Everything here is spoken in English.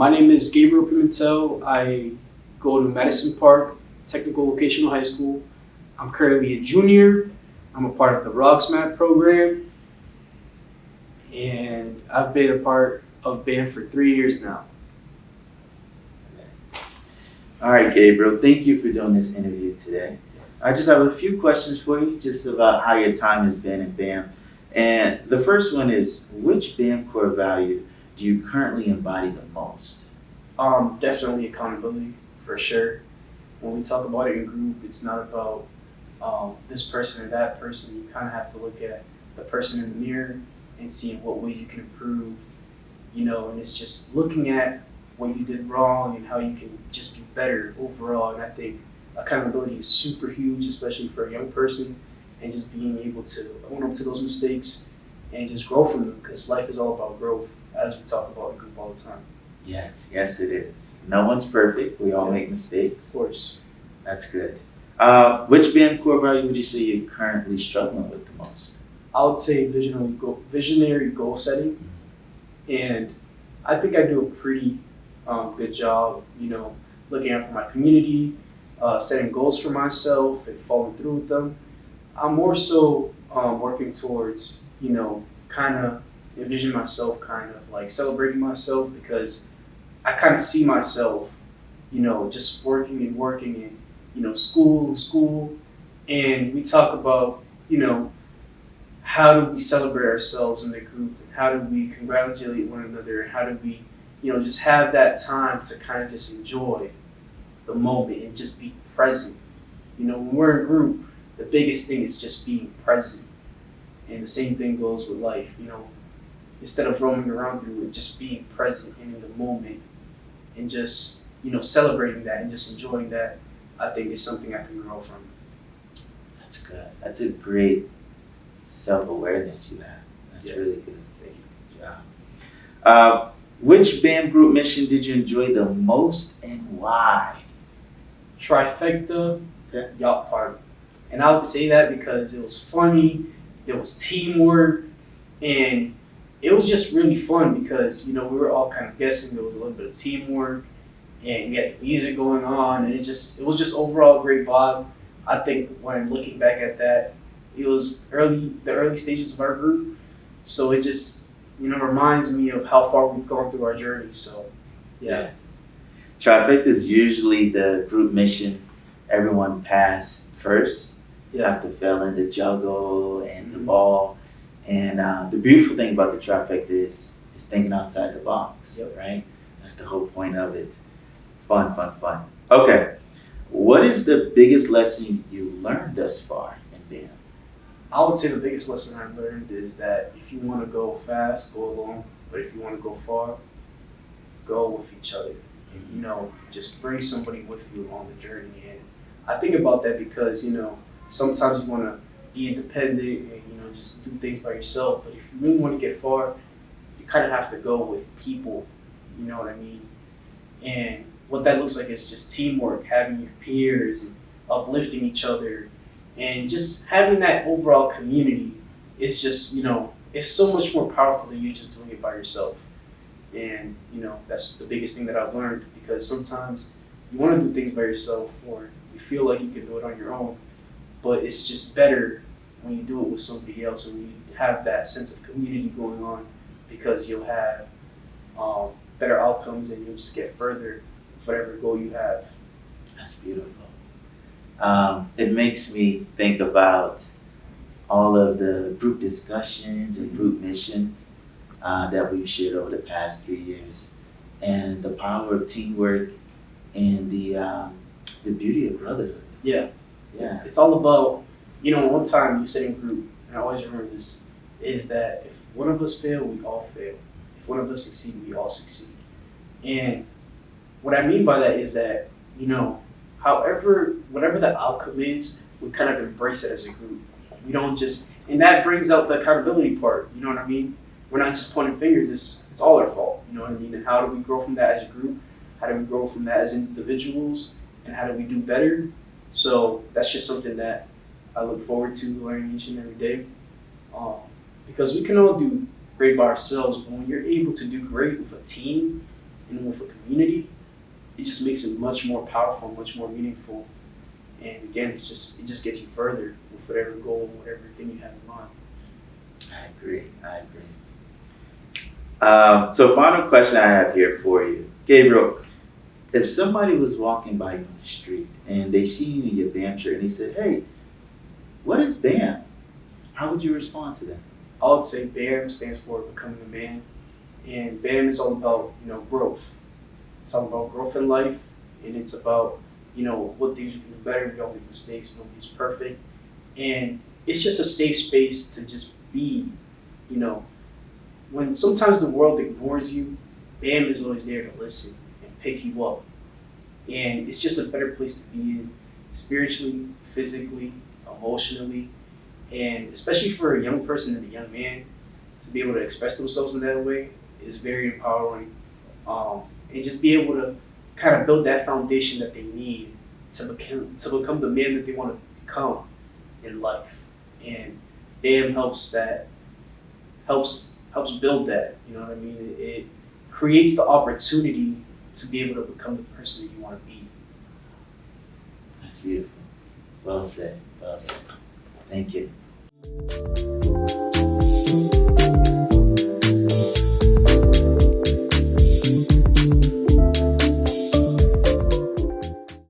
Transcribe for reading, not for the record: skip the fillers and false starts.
My name is Gabriel Pimentel. I go to Madison Park Technical Vocational High School. I'm currently a junior. I'm a part of the Rocks Map program, and I've been a part of band for 3 years now. All right, Gabriel, thank you for doing this interview today. I just have a few questions for you, just about how your time has been in BAM. And the first one is, which BAM core value do you currently embody the most? Definitely accountability, for sure. When we talk about it in group, it's not about this person or that person. You kind of have to look at the person in the mirror and see in what ways you can improve, and it's just looking at what you did wrong and how you can just be better overall. And I think accountability is super huge, especially for a young person, and just being able to own up to those mistakes and just grow from them, because life is all about growth, as we talk about in group all the time. Yes, it is. No one's perfect. We all make mistakes. Of course. That's good. Which BAM core value would you say you're currently struggling with the most? I would say visionary goal setting, and I think I do a pretty good job, looking out for my community, setting goals for myself and following through with them. I'm more so working towards, kind of envision myself kind of like celebrating myself, because I kind of see myself, just working and, school. And we talk about, how do we celebrate ourselves in the group, and how do we congratulate one another, and how do we, just have that time to kind of just enjoy the moment and just be present. When we're in a group, the biggest thing is just being present. And the same thing goes with life, instead of roaming around through it, just being present and in the moment and just, celebrating that and just enjoying that, I think is something I can grow from. That's good. That's a great self-awareness you have. That's really good. Thank you. Good job. Which BAM group mission did you enjoy the most and why? Trifecta yacht party. And I would say that because it was funny, it was teamwork, and it was just really fun because, we were all kind of guessing. There was a little bit of teamwork, and we had the music going on, and it was just overall a great vibe. I think when looking back at that, it was the early stages of our group, so it just, reminds me of how far we've gone through our journey. So, yeah. Yes. Trifecta is usually the group mission everyone pass first. You have to fill in the juggle and the ball. And the beautiful thing about the trifecta is thinking outside the box, right? That's the whole point of it. Fun. Okay. What is the biggest lesson you learned thus far in BAM? I would say the biggest lesson I learned is that if you want to go fast, go alone. But if you want to go far, go with each other. And, just bring somebody with you on the journey. And I think about that because, sometimes you want to be independent and, just do things by yourself. But if you really want to get far, you kind of have to go with people. You know what I mean? And what that looks like is just teamwork, having your peers, and uplifting each other, and just having that overall community is just, it's so much more powerful than you just doing it by yourself. And, that's the biggest thing that I've learned, because sometimes you want to do things by yourself or you feel like you can do it on your own, but it's just better when you do it with somebody else and you have that sense of community going on, because you'll have better outcomes and you'll just get further with whatever goal you have. That's beautiful. It makes me think about all of the group discussions and group missions that we've shared over the past 3 years, and the power of teamwork and the beauty of brotherhood. Yeah. It's all about, one time you said in group, and I always remember this, is that if one of us fail, we all fail. If one of us succeed, we all succeed. And what I mean by that is that, whatever the outcome is, we kind of embrace it as a group. We don't and that brings out the accountability part, you know what I mean? We're not just pointing fingers, it's all our fault, you know what I mean? And how do we grow from that as a group? How do we grow from that as individuals? And how do we do better? So that's just something that I look forward to learning each and every day. Because we can all do great by ourselves, but when you're able to do great with a team and with a community, it just makes it much more powerful, much more meaningful. And again, it just gets you further with whatever goal, whatever thing you have in mind. I agree. So final question I have here for you. Gabriel, if somebody was walking by you on the street and they see you in your BAM shirt and they said, hey, what is BAM? How would you respond to that? I would say BAM stands for Becoming a Man. And BAM is all about, growth. It's all about growth in life, and it's about, what things you can do better. We all make mistakes, nobody's perfect. And it's just a safe space to just be, when sometimes the world ignores you, BAM is always there to listen and pick you up. And it's just a better place to be in, spiritually, physically, emotionally, and especially for a young person and a young man to be able to express themselves in that way is very empowering. And just be able to kind of build that foundation that they need to become the man that they want to become in life. And BAM helps build that. You know what I mean? It creates the opportunity to be able to become the person that you want to be. That's beautiful. Well said. Thank you.